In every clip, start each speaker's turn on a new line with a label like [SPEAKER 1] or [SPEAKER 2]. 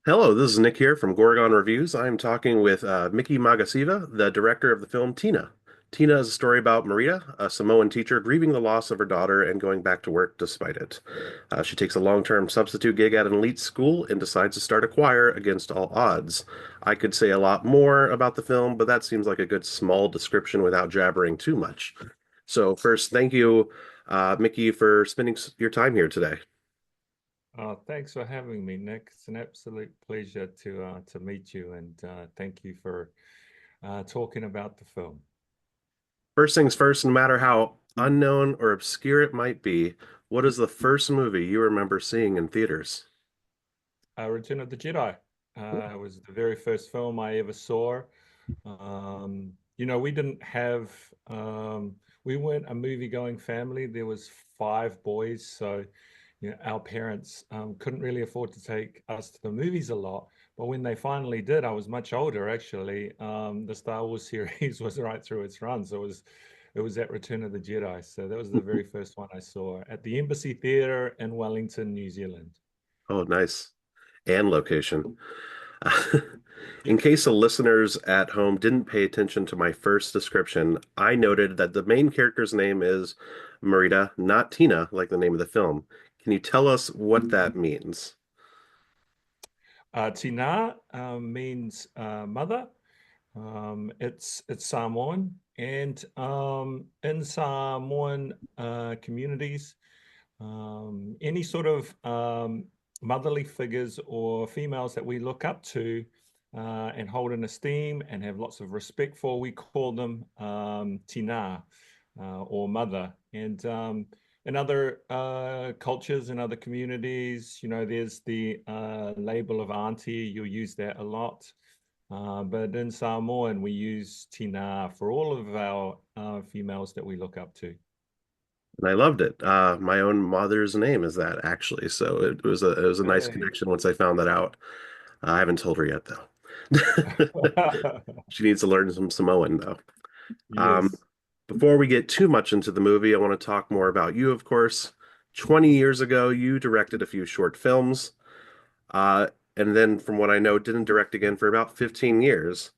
[SPEAKER 1] Hello, this is Nick here from Gorgon Reviews. I'm talking with Miki Magasiva, the director of the film Tinā. Tinā is a story about Marita, a Samoan teacher grieving the loss of her daughter and going back to work despite it. She takes a long-term substitute gig at an elite school and decides to start a choir against all odds. I could say a lot more about the film, but that seems like a good small description without jabbering too much. So first, thank you, Mickey, for spending your time here today.
[SPEAKER 2] Thanks for having me, Nick. It's an absolute pleasure to meet you, and thank you for talking about the film.
[SPEAKER 1] First things first, no matter how unknown or obscure it might be, what is the first movie you remember seeing in theaters?
[SPEAKER 2] Return of the Jedi. It was the very first film I ever saw. We didn't have we weren't a movie-going family. There was five boys, so our parents couldn't really afford to take us to the movies a lot. But when they finally did, I was much older actually. The Star Wars series was right through its run, so it was at Return of the Jedi. So that was the very first one I saw at the Embassy Theatre in Wellington, New Zealand.
[SPEAKER 1] Oh, nice. And location. In case the listeners at home didn't pay attention to my first description, I noted that the main character's name is Marita, not Tina, like the name of the film. Can you tell us what that means?
[SPEAKER 2] Tinā means mother. It's Samoan, and in Samoan communities, any sort of motherly figures or females that we look up to and hold in esteem and have lots of respect for, we call them Tinā or mother. And in other cultures and other communities, there's the label of auntie. You'll use that a lot. But in Samoan, we use Tinā for all of our females that we look up to.
[SPEAKER 1] And I loved it. My own mother's name is that actually, so it was a nice
[SPEAKER 2] Hey.
[SPEAKER 1] connection once I found that out. I haven't told her yet though. She needs to learn some Samoan though. Um,
[SPEAKER 2] Yes.
[SPEAKER 1] before we get too much into the movie, I want to talk more about you, of course. 20 years ago, you directed a few short films, uh, and then, from what I know, didn't direct again for about 15 years.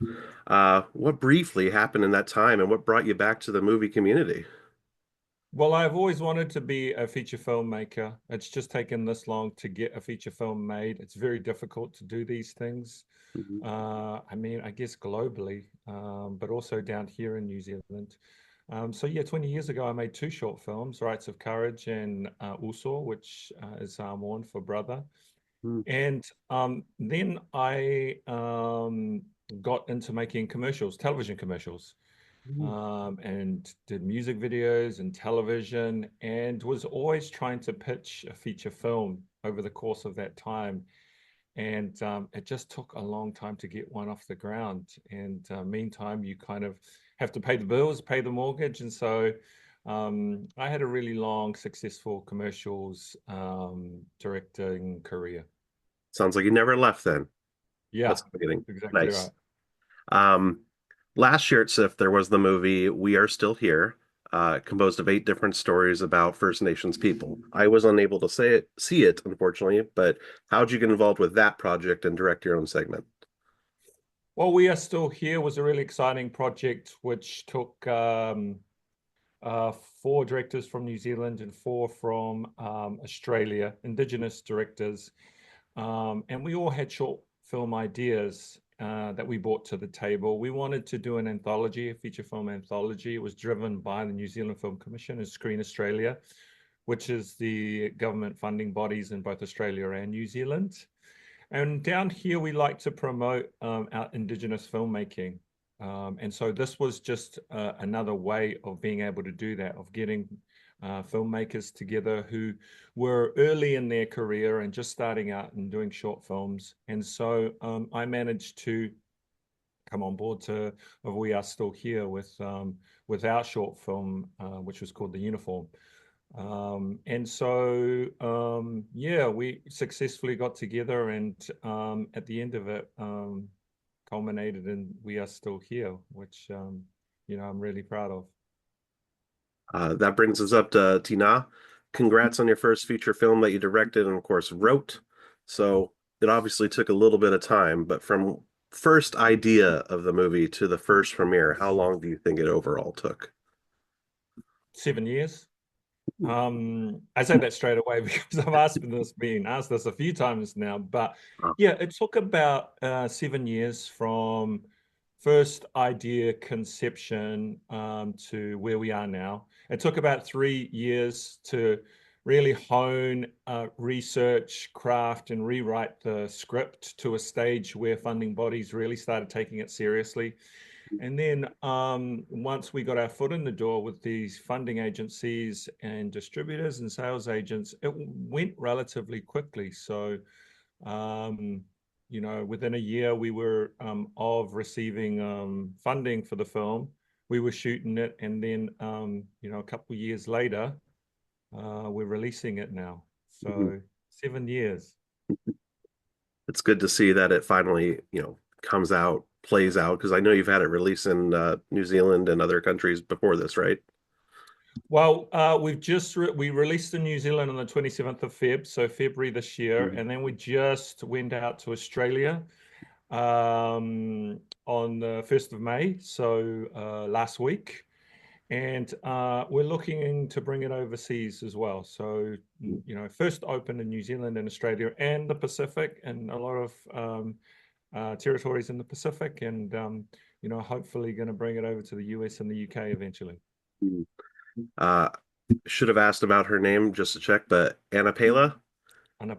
[SPEAKER 1] What briefly happened in that time, and what brought you back to the movie community?
[SPEAKER 2] Well, I've always wanted to be a feature filmmaker. It's just taken this long to get a feature film made. It's very difficult to do these things.
[SPEAKER 1] Mhm.
[SPEAKER 2] I mean, I guess globally, but also down here in New Zealand. So yeah, 20 years ago, I made two short films, Rites of Courage and Uso, which is Samoan for brother. And then I got into making commercials, television commercials,
[SPEAKER 1] Mhm.
[SPEAKER 2] and did music videos and television, and was always trying to pitch a feature film over the course of that time. And it just took a long time to get one off the ground. And meantime, you kind of have to pay the bills, pay the mortgage. And so I had a really long, successful commercials directing career.
[SPEAKER 1] Sounds like you never left then.
[SPEAKER 2] Yeah,
[SPEAKER 1] That's beginning.
[SPEAKER 2] exactly
[SPEAKER 1] Nice.
[SPEAKER 2] right.
[SPEAKER 1] Um, last year at SIF, there was the movie We Are Still Here, composed of 8 different stories about First Nations people. I was unable to see it, unfortunately, but how'd you get involved with that project and direct your own segment?
[SPEAKER 2] Well, We Are Still Here was a really exciting project which took uh, four directors from New Zealand and four from Australia, Indigenous directors. And we all had short film ideas that we brought to the table. We wanted to do an anthology, a feature film anthology. It was driven by the New Zealand Film Commission and Screen Australia, which is the government funding bodies in both Australia and New Zealand. And down here, we like to promote our Indigenous filmmaking. And so this was just another way of being able to do that, of getting filmmakers together who were early in their career and just starting out and doing short films. And so I managed to come on board to We Are Still Here with our short film, which was called The Uniform. And so, yeah, we successfully got together, and at the end of it, culminated in We Are Still Here, which, I'm really proud of.
[SPEAKER 1] That brings us up to Tinā. Congrats on your first feature film that you directed and, of course, wrote. So, it obviously took a little bit of time, but from first idea of the movie to the first premiere, how long do you think it overall took?
[SPEAKER 2] 7 years. I say that straight away because been asked this a few times now. But
[SPEAKER 1] Oh,
[SPEAKER 2] yeah, it took about 7 years from first idea conception to where we are now. It took about 3 years to really hone, research, craft, and rewrite the script to a stage where funding bodies really started taking it seriously. And then once we got our foot in the door with these funding agencies and distributors and sales agents, it went relatively quickly. So, um, within a year, we were of receiving funding for the film. We were shooting it, and then a couple of years later, we're releasing it now.
[SPEAKER 1] mhm.
[SPEAKER 2] So 7 years.
[SPEAKER 1] It's good to see that it finally, comes out, plays out, because I know you've had it released in New Zealand and other countries before this, right?
[SPEAKER 2] Well, we released in New Zealand on the 27th of Feb, so February this year,
[SPEAKER 1] Mhm.
[SPEAKER 2] and then we just went out to Australia on the 1st of May, so last week, and we're looking to bring it overseas as well. So, first open in New Zealand and Australia and the Pacific, and a lot of territories in the Pacific, and hopefully going to bring it over to the US and the UK eventually.
[SPEAKER 1] Mhm. Uh, should have asked about her name just to check, but
[SPEAKER 2] Annapella,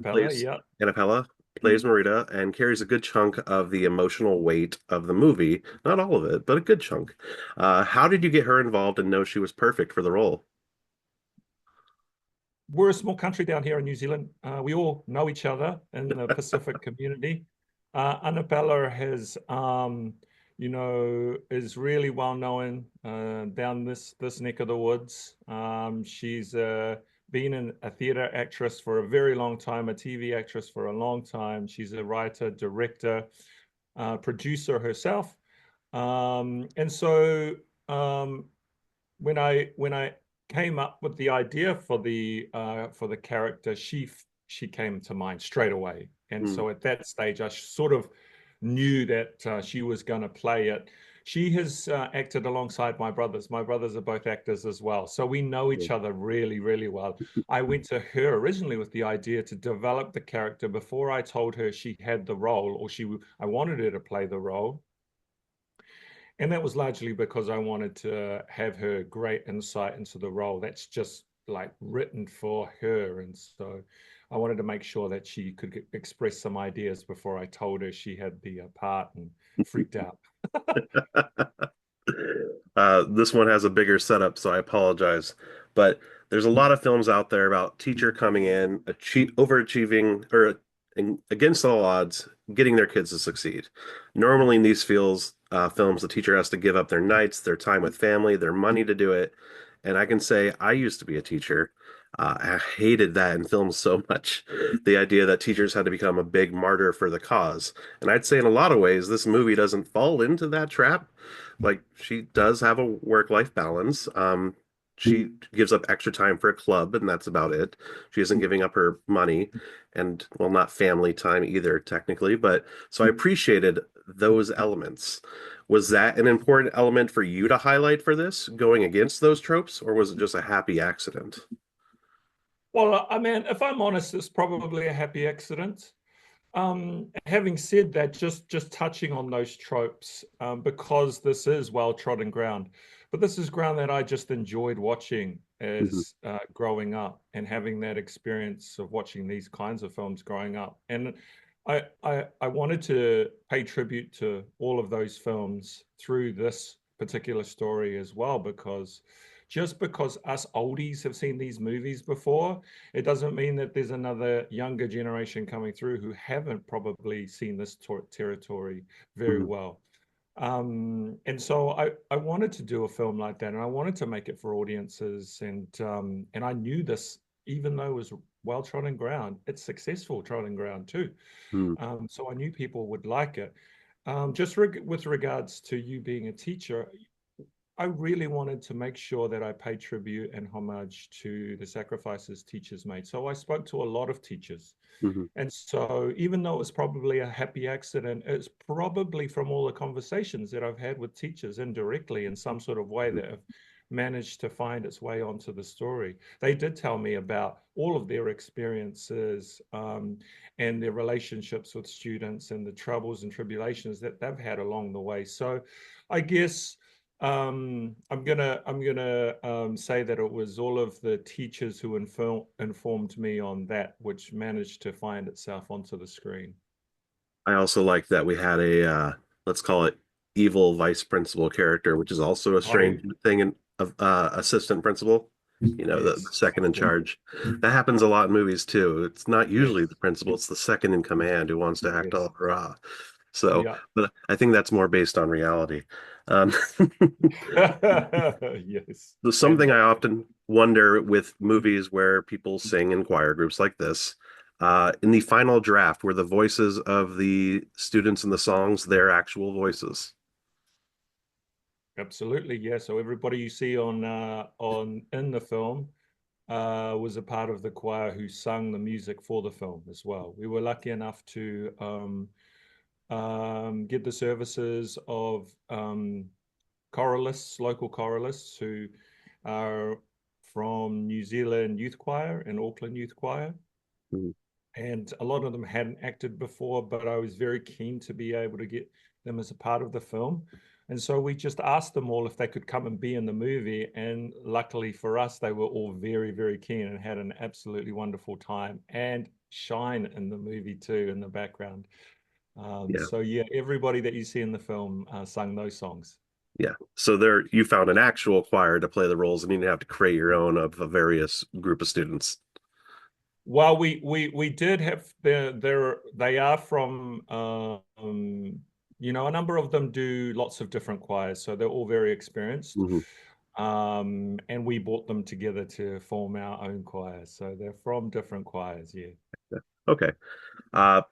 [SPEAKER 1] plays
[SPEAKER 2] yeah.
[SPEAKER 1] Annapella plays Marita and carries a good chunk of the emotional weight of the movie. Not all of it, but a good chunk. How did you get her involved and know she was perfect for the role?
[SPEAKER 2] We're a small country down here in New Zealand. We all know each other in the Pacific community. Annabella is really well known down this neck of the woods. She's been a theater actress for a very long time, a TV actress for a long time. She's a writer, director, producer herself. And so when I came up with the idea for the character, she came to mind straight away. And
[SPEAKER 1] Hmm.
[SPEAKER 2] so at that stage, I sort of knew that she was going to play it. She has acted alongside my brothers. My brothers are both actors as well, so we know each other really, really well. I went to her originally with the idea to develop the character before I told her she had the role, or I wanted her to play the role. And that was largely because I wanted to have her great insight into the role. That's just like written for her. And so I wanted to make sure that she could express some ideas before I told her she had the part and freaked out.
[SPEAKER 1] This one has a bigger setup, so I apologize. But there's a lot of films out there about teacher coming in, overachieving, or against all odds, getting their kids to succeed. Normally, in these films, the teacher has to give up their nights, their time with family, their money to do it. And I can say I used to be a teacher. I hated that in films so much. The idea that teachers had to become a big martyr for the cause. And I'd say in a lot of ways, this movie doesn't fall into that trap. Like she does have a work-life balance. She gives up extra time for a club, and that's about it. She isn't giving up her money and, well, not family time either, technically. But so I appreciated those elements. Was that an important element for you to highlight for this, going against those tropes, or was it just a happy accident?
[SPEAKER 2] Well, I mean, if I'm honest, it's probably a happy accident. Having said that, just touching on those tropes, because this is well-trodden ground, but this is ground that I just enjoyed watching
[SPEAKER 1] Mhm.
[SPEAKER 2] as growing up and having that experience of watching these kinds of films growing up. And I wanted to pay tribute to all of those films through this particular story as well, because just because us oldies have seen these movies before, it doesn't mean that there's another younger generation coming through who haven't probably seen this territory very
[SPEAKER 1] Mhm.
[SPEAKER 2] well. And so I wanted to do a film like that, and I wanted to make it for audiences, and I knew this, even though it was well-trodden ground, it's successful trodden ground too.
[SPEAKER 1] Mhm.
[SPEAKER 2] So I knew people would like it. With regards to you being a teacher, I really wanted to make sure that I paid tribute and homage to the sacrifices teachers made. So I spoke to a lot of teachers.
[SPEAKER 1] Hmm.
[SPEAKER 2] And so even though it was probably a happy accident, it's probably from all the conversations that I've had with teachers indirectly in some sort of way that have managed to find its way onto the story. They did tell me about all of their experiences and their relationships with students and the troubles and tribulations that they've had along the way. So I guess I'm gonna say that it was all of the teachers who informed me on that, which managed to find itself onto the screen.
[SPEAKER 1] I also like that we had a let's call it evil vice principal character, which is also a
[SPEAKER 2] I
[SPEAKER 1] strange thing in of assistant principal, the
[SPEAKER 2] Yes,
[SPEAKER 1] second in charge. That happens a lot in movies too. It's not usually
[SPEAKER 2] yes,
[SPEAKER 1] the principal, it's the second in command who wants to act
[SPEAKER 2] yes,
[SPEAKER 1] all raw. So,
[SPEAKER 2] yeah,
[SPEAKER 1] but I think that's more based on reality. Um,
[SPEAKER 2] yes,
[SPEAKER 1] so
[SPEAKER 2] and
[SPEAKER 1] something I often wonder with movies where people sing in choir groups like this, in the final draft, were the voices of the students in the songs their actual voices?
[SPEAKER 2] absolutely, yeah. So everybody you see on in the film was a part of the choir who sung the music for the film as well. We were lucky enough to get the services of choralists, local choralists who are from New Zealand Youth Choir and Auckland Youth Choir.
[SPEAKER 1] Mhm.
[SPEAKER 2] And a lot of them hadn't acted before, but I was very keen to be able to get them as a part of the film. And so we just asked them all if they could come and be in the movie. And luckily for us, they were all very, very keen and had an absolutely wonderful time and shine in the movie too in the background.
[SPEAKER 1] Yeah,
[SPEAKER 2] So yeah, everybody that you see in the film sung those songs.
[SPEAKER 1] yeah. So there, you found an actual choir to play the roles, and you didn't have to create your own of a various group of students.
[SPEAKER 2] Well, we did have they are from a number of them do lots of different choirs, so they're all very experienced.
[SPEAKER 1] Hmm.
[SPEAKER 2] And we brought them together to form our own choir. So they're from different choirs, yeah.
[SPEAKER 1] Okay.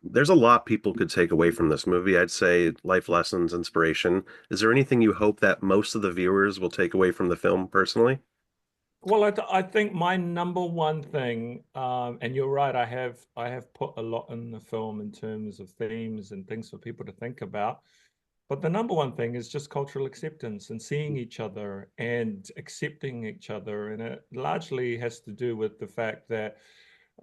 [SPEAKER 1] There's a lot people could take away from this movie. I'd say life lessons, inspiration. Is there anything you hope that most of the viewers will take away from the film personally?
[SPEAKER 2] Well, I think my number one thing, and you're right, I have put a lot in the film in terms of themes and things for people to think about. But the number one thing is just cultural acceptance and seeing each other and accepting each other. And it largely has to do with the fact that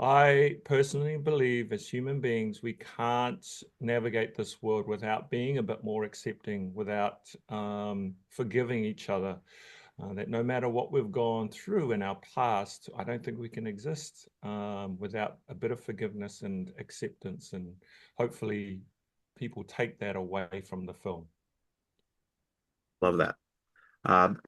[SPEAKER 2] I personally believe as human beings, we can't navigate this world without being a bit more accepting, without forgiving each other. That no matter what we've gone through in our past, I don't think we can exist without a bit of forgiveness and acceptance. And hopefully, people take that away from the film.
[SPEAKER 1] Love that.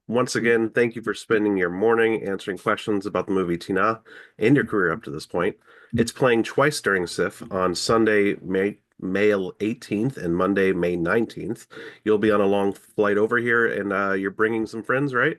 [SPEAKER 1] Once again, thank you for spending your morning answering questions about the movie Tinā and your career up to this point. It's playing twice during SIF on Sunday, May 18th and Monday, May 19th. You'll be on a long flight over here and you're bringing some friends, right?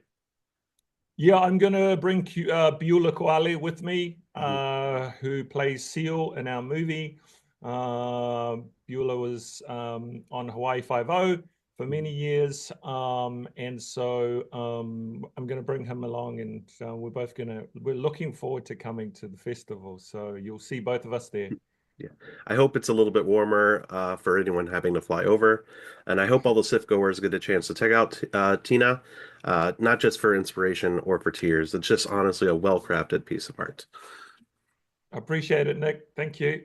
[SPEAKER 2] Yeah, I'm gonna bring Beulah Koale with me,
[SPEAKER 1] Mhm.
[SPEAKER 2] who plays Seal in our movie. Beulah was on Hawaii Five-0 for many years, and so I'm gonna bring him along, and we're looking forward to coming to the festival. So you'll see both of us there.
[SPEAKER 1] Yeah. I hope it's a little bit warmer for anyone having to fly over. And I hope all the SIF goers get a chance to check out Tinā, not just for inspiration or for tears. It's just honestly a well-crafted piece of art.
[SPEAKER 2] I appreciate it, Nick. Thank you.